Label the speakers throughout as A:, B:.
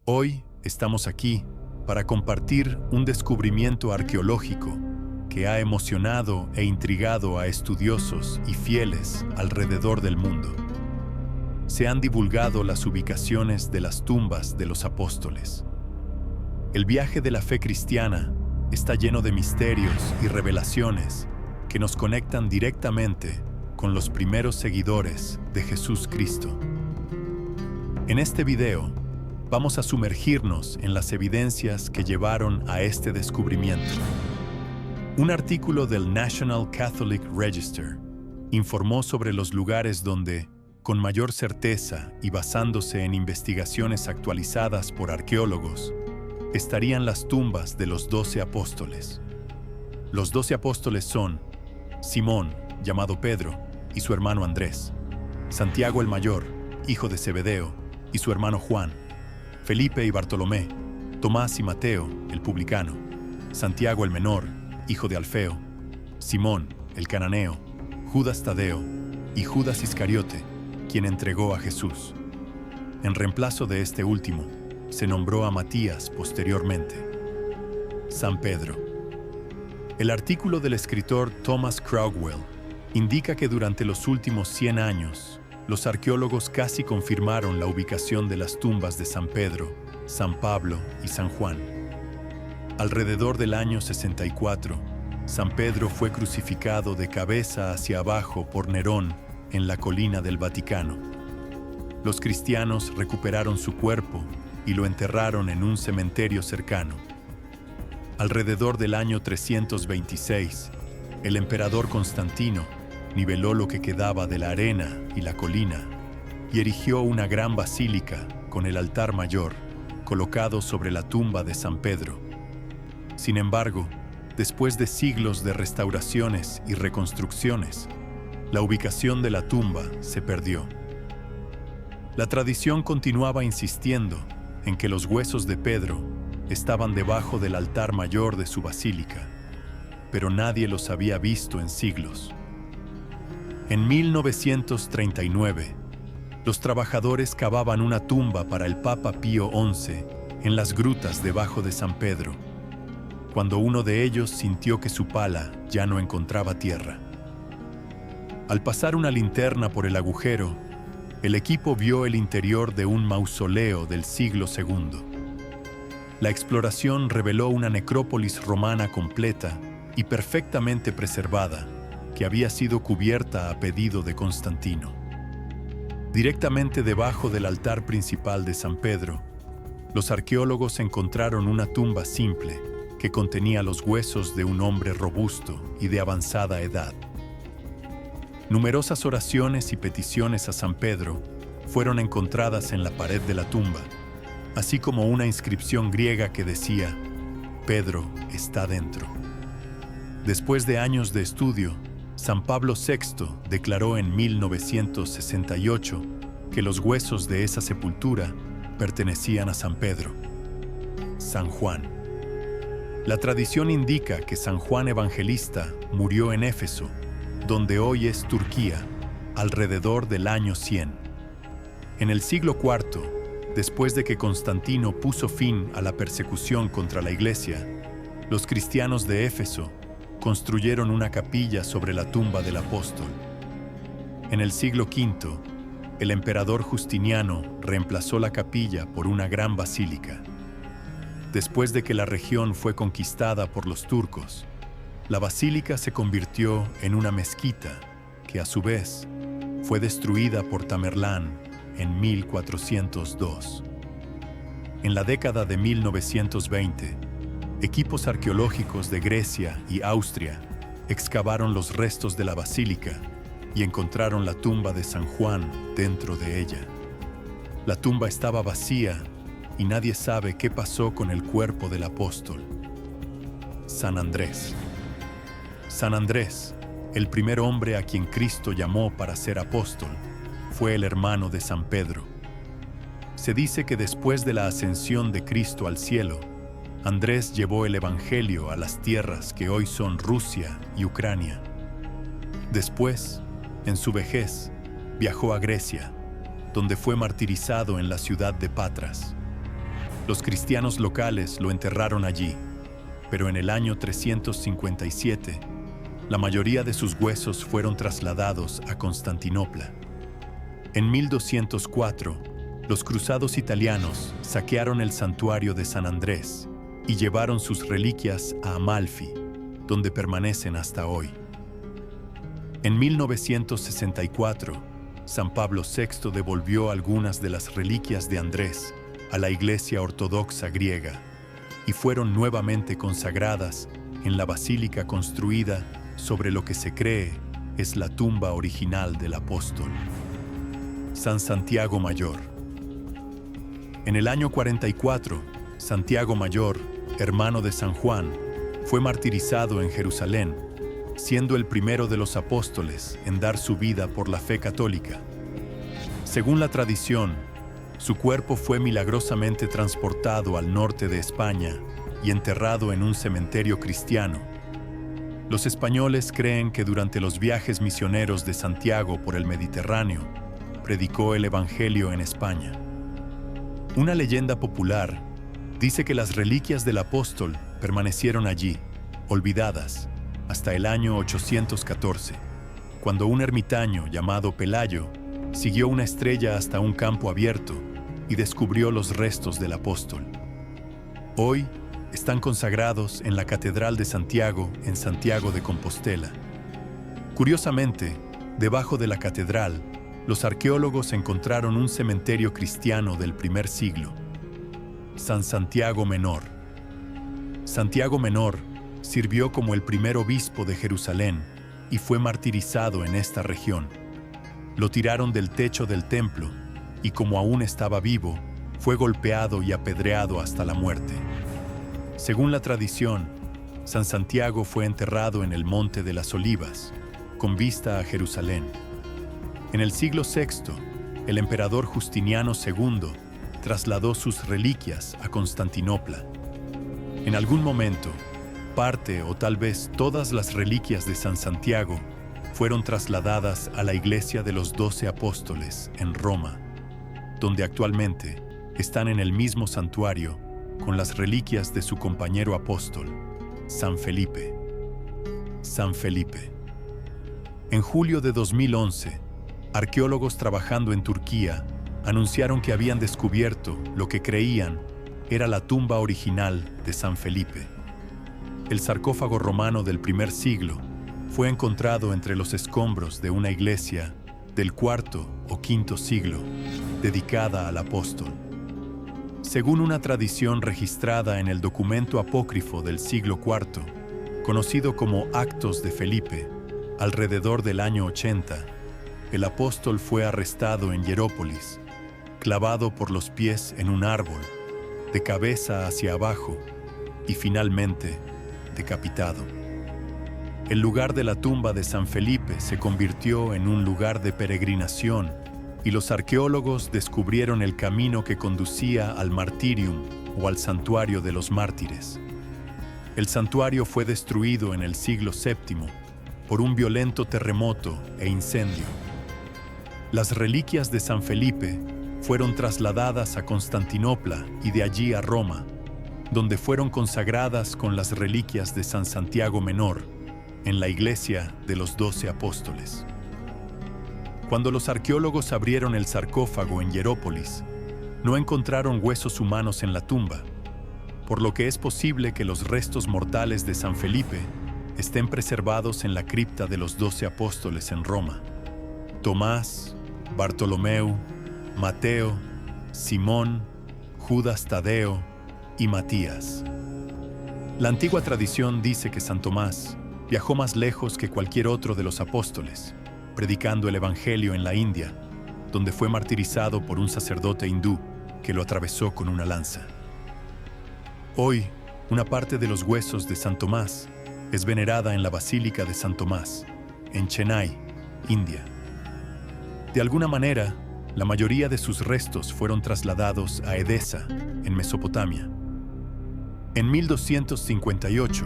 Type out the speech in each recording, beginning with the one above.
A: Hoy estamos aquí para compartir un descubrimiento arqueológico que ha emocionado e intrigado a estudiosos y fieles alrededor del mundo. Se han divulgado las ubicaciones de las tumbas de los apóstoles. El viaje de la fe cristiana está lleno de misterios y revelaciones que nos conectan directamente con los primeros seguidores de Jesús Cristo. En este video, vamos a sumergirnos en las evidencias que llevaron a este descubrimiento. Un artículo del National Catholic Register informó sobre los lugares donde, con mayor certeza y basándose en investigaciones actualizadas por arqueólogos, estarían las tumbas de los 12 apóstoles. Los 12 apóstoles son Simón, llamado Pedro, y su hermano Andrés; Santiago el Mayor, hijo de Zebedeo, y su hermano Juan; Felipe y Bartolomé; Tomás y Mateo, el publicano; Santiago el Menor, hijo de Alfeo; Simón, el cananeo; Judas Tadeo; y Judas Iscariote, quien entregó a Jesús. En reemplazo de este último, se nombró a Matías posteriormente. San Pedro. El artículo del escritor Thomas Crauwell indica que durante los últimos 100 años, los arqueólogos casi confirmaron la ubicación de las tumbas de San Pedro, San Pablo y San Juan. Alrededor del año 64, San Pedro fue crucificado de cabeza hacia abajo por Nerón en la colina del Vaticano. Los cristianos recuperaron su cuerpo y lo enterraron en un cementerio cercano. Alrededor del año 326, el emperador Constantino niveló lo que quedaba de la arena y la colina y erigió una gran basílica con el altar mayor colocado sobre la tumba de San Pedro. Sin embargo, después de siglos de restauraciones y reconstrucciones, la ubicación de la tumba se perdió. La tradición continuaba insistiendo en que los huesos de Pedro estaban debajo del altar mayor de su basílica, pero nadie los había visto en siglos. En 1939, los trabajadores cavaban una tumba para el Papa Pío XI en las grutas debajo de San Pedro, cuando uno de ellos sintió que su pala ya no encontraba tierra. Al pasar una linterna por el agujero, el equipo vio el interior de un mausoleo del siglo II. La exploración reveló una necrópolis romana completa y perfectamente preservada, que había sido cubierta a pedido de Constantino. Directamente debajo del altar principal de San Pedro, los arqueólogos encontraron una tumba simple que contenía los huesos de un hombre robusto y de avanzada edad. Numerosas oraciones y peticiones a San Pedro fueron encontradas en la pared de la tumba, así como una inscripción griega que decía: Pedro está dentro. Después de años de estudio, San Pablo VI declaró en 1968 que los huesos de esa sepultura pertenecían a San Pedro. San Juan. La tradición indica que San Juan Evangelista murió en Éfeso, donde hoy es Turquía, alrededor del año 100. En el siglo IV, después de que Constantino puso fin a la persecución contra la Iglesia, los cristianos de Éfeso construyeron una capilla sobre la tumba del apóstol. En el siglo V, el emperador Justiniano reemplazó la capilla por una gran basílica. Después de que la región fue conquistada por los turcos, la basílica se convirtió en una mezquita que, a su vez, fue destruida por Tamerlán en 1402. En la década de 1920, equipos arqueológicos de Grecia y Austria excavaron los restos de la basílica y encontraron la tumba de San Juan dentro de ella. La tumba estaba vacía y nadie sabe qué pasó con el cuerpo del apóstol. San Andrés. San Andrés, el primer hombre a quien Cristo llamó para ser apóstol, fue el hermano de San Pedro. Se dice que después de la ascensión de Cristo al cielo, Andrés llevó el Evangelio a las tierras que hoy son Rusia y Ucrania. Después, en su vejez, viajó a Grecia, donde fue martirizado en la ciudad de Patras. Los cristianos locales lo enterraron allí, pero en el año 357, la mayoría de sus huesos fueron trasladados a Constantinopla. En 1204, los cruzados italianos saquearon el santuario de San Andrés y llevaron sus reliquias a Amalfi, donde permanecen hasta hoy. En 1964, San Pablo VI devolvió algunas de las reliquias de Andrés a la Iglesia Ortodoxa griega y fueron nuevamente consagradas en la basílica construida sobre lo que se cree es la tumba original del apóstol. San Santiago Mayor. En el año 44, Santiago Mayor, hermano de San Juan, fue martirizado en Jerusalén, siendo el primero de los apóstoles en dar su vida por la fe católica. Según la tradición, su cuerpo fue milagrosamente transportado al norte de España y enterrado en un cementerio cristiano. Los españoles creen que durante los viajes misioneros de Santiago por el Mediterráneo, predicó el Evangelio en España. Una leyenda popular dice que las reliquias del apóstol permanecieron allí, olvidadas, hasta el año 814, cuando un ermitaño llamado Pelayo siguió una estrella hasta un campo abierto y descubrió los restos del apóstol. Hoy están consagrados en la Catedral de Santiago, en Santiago de Compostela. Curiosamente, debajo de la catedral, los arqueólogos encontraron un cementerio cristiano del primer siglo, San Santiago Menor. Santiago Menor sirvió como el primer obispo de Jerusalén y fue martirizado en esta región. Lo tiraron del techo del templo y, como aún estaba vivo, fue golpeado y apedreado hasta la muerte. Según la tradición, San Santiago fue enterrado en el Monte de las Olivas, con vista a Jerusalén. En el siglo VI, el emperador Justiniano II trasladó sus reliquias a Constantinopla. En algún momento, parte o tal vez todas las reliquias de San Santiago fueron trasladadas a la Iglesia de los 12 Apóstoles en Roma, donde actualmente están en el mismo santuario con las reliquias de su compañero apóstol, San Felipe. San Felipe. En julio de 2011, arqueólogos trabajando en Turquía anunciaron que habían descubierto lo que creían era la tumba original de San Felipe. El sarcófago romano del primer siglo fue encontrado entre los escombros de una iglesia del IV o V siglo dedicada al apóstol. Según una tradición registrada en el documento apócrifo del siglo IV, conocido como Actos de Felipe, alrededor del año 80, el apóstol fue arrestado en Hierópolis, clavado por los pies en un árbol, de cabeza hacia abajo y finalmente decapitado. El lugar de la tumba de San Felipe se convirtió en un lugar de peregrinación y los arqueólogos descubrieron el camino que conducía al martirium o al santuario de los mártires. El santuario fue destruido en el siglo VII por un violento terremoto e incendio. Las reliquias de San Felipe fueron trasladadas a Constantinopla y de allí a Roma, donde fueron consagradas con las reliquias de San Santiago Menor en la Iglesia de los 12 Apóstoles. Cuando los arqueólogos abrieron el sarcófago en Hierópolis, no encontraron huesos humanos en la tumba, por lo que es posible que los restos mortales de San Felipe estén preservados en la cripta de los 12 apóstoles en Roma. Tomás, Bartolomeo, Mateo, Simón, Judas Tadeo y Matías. La antigua tradición dice que San Tomás viajó más lejos que cualquier otro de los apóstoles, predicando el Evangelio en la India, donde fue martirizado por un sacerdote hindú que lo atravesó con una lanza. Hoy, una parte de los huesos de San Tomás es venerada en la Basílica de San Tomás, en Chennai, India. De alguna manera, la mayoría de sus restos fueron trasladados a Edesa, en Mesopotamia. En 1258,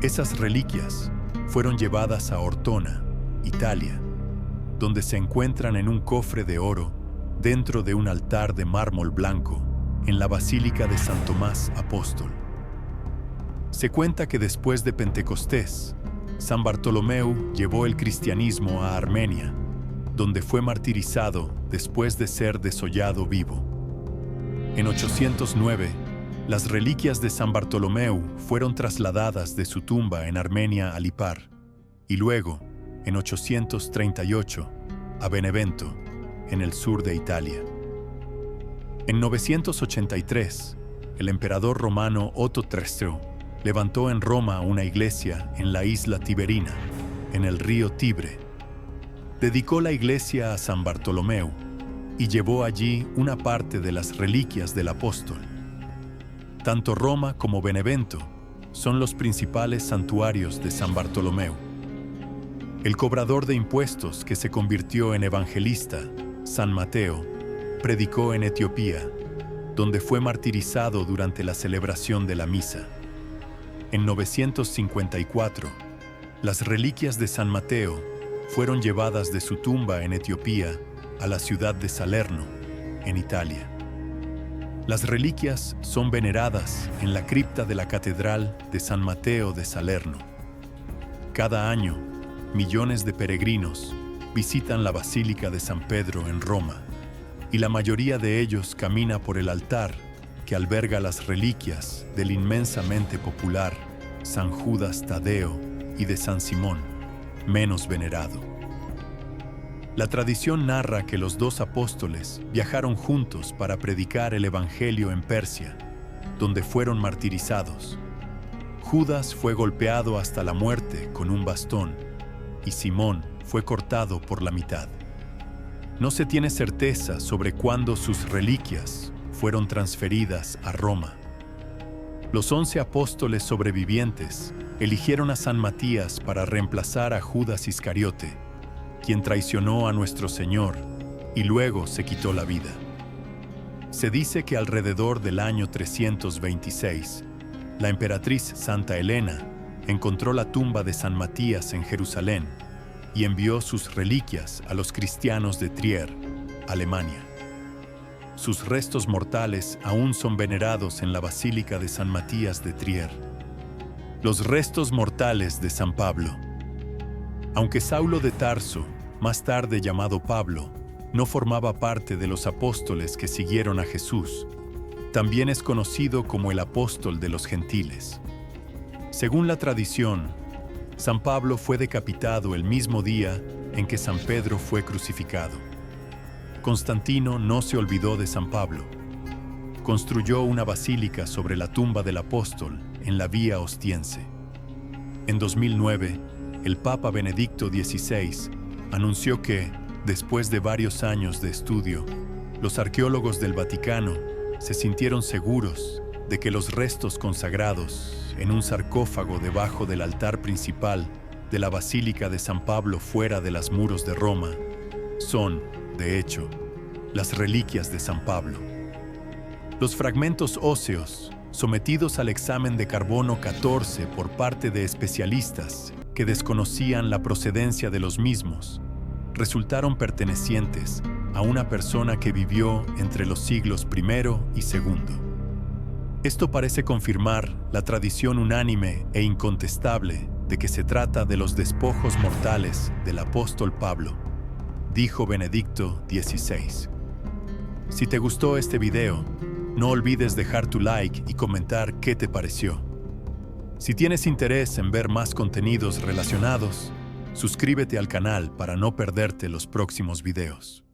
A: esas reliquias fueron llevadas a Ortona, Italia, donde se encuentran en un cofre de oro dentro de un altar de mármol blanco en la Basílica de San Tomás Apóstol. Se cuenta que después de Pentecostés, San Bartolomeu llevó el cristianismo a Armenia, donde fue martirizado después de ser desollado vivo. En 809, las reliquias de San Bartolomeu fueron trasladadas de su tumba en Armenia a Lipar, y luego, en 838, a Benevento, en el sur de Italia. En 983, el emperador romano Otto III levantó en Roma una iglesia en la isla Tiberina, en el río Tibre. Dedicó la iglesia a San Bartolomeu y llevó allí una parte de las reliquias del apóstol. Tanto Roma como Benevento son los principales santuarios de San Bartolomeu. El cobrador de impuestos que se convirtió en evangelista, San Mateo, predicó en Etiopía, donde fue martirizado durante la celebración de la misa. En 954, las reliquias de San Mateo fueron llevadas de su tumba en Etiopía a la ciudad de Salerno, en Italia. Las reliquias son veneradas en la cripta de la Catedral de San Mateo de Salerno. Cada año, millones de peregrinos visitan la Basílica de San Pedro en Roma, y la mayoría de ellos camina por el altar que alberga las reliquias del inmensamente popular San Judas Tadeo y de San Simón, menos venerado. La tradición narra que los dos apóstoles viajaron juntos para predicar el Evangelio en Persia, donde fueron martirizados. Judas fue golpeado hasta la muerte con un bastón y Simón fue cortado por la mitad. No se tiene certeza sobre cuándo sus reliquias fueron transferidas a Roma. Los 11 apóstoles sobrevivientes eligieron a San Matías para reemplazar a Judas Iscariote, quien traicionó a nuestro Señor y luego se quitó la vida. Se dice que alrededor del año 326, la emperatriz Santa Elena encontró la tumba de San Matías en Jerusalén y envió sus reliquias a los cristianos de Trier, Alemania. Sus restos mortales aún son venerados en la Basílica de San Matías de Trier. Los restos mortales de San Pablo. Aunque Saulo de Tarso, más tarde llamado Pablo, no formaba parte de los apóstoles que siguieron a Jesús, también es conocido como el apóstol de los gentiles. Según la tradición, San Pablo fue decapitado el mismo día en que San Pedro fue crucificado. Constantino no se olvidó de San Pablo. Construyó una basílica sobre la tumba del apóstol en la Vía Ostiense. En 2009, el Papa Benedicto XVI anunció que, después de varios años de estudio, los arqueólogos del Vaticano se sintieron seguros de que los restos consagrados en un sarcófago debajo del altar principal de la Basílica de San Pablo fuera de los muros de Roma son, de hecho, las reliquias de San Pablo. Los fragmentos óseos, sometidos al examen de carbono 14 por parte de especialistas que desconocían la procedencia de los mismos, resultaron pertenecientes a una persona que vivió entre los siglos I y II. Esto parece confirmar la tradición unánime e incontestable de que se trata de los despojos mortales del apóstol Pablo, dijo Benedicto XVI. Si te gustó este video, no olvides dejar tu like y comentar qué te pareció. Si tienes interés en ver más contenidos relacionados, suscríbete al canal para no perderte los próximos videos.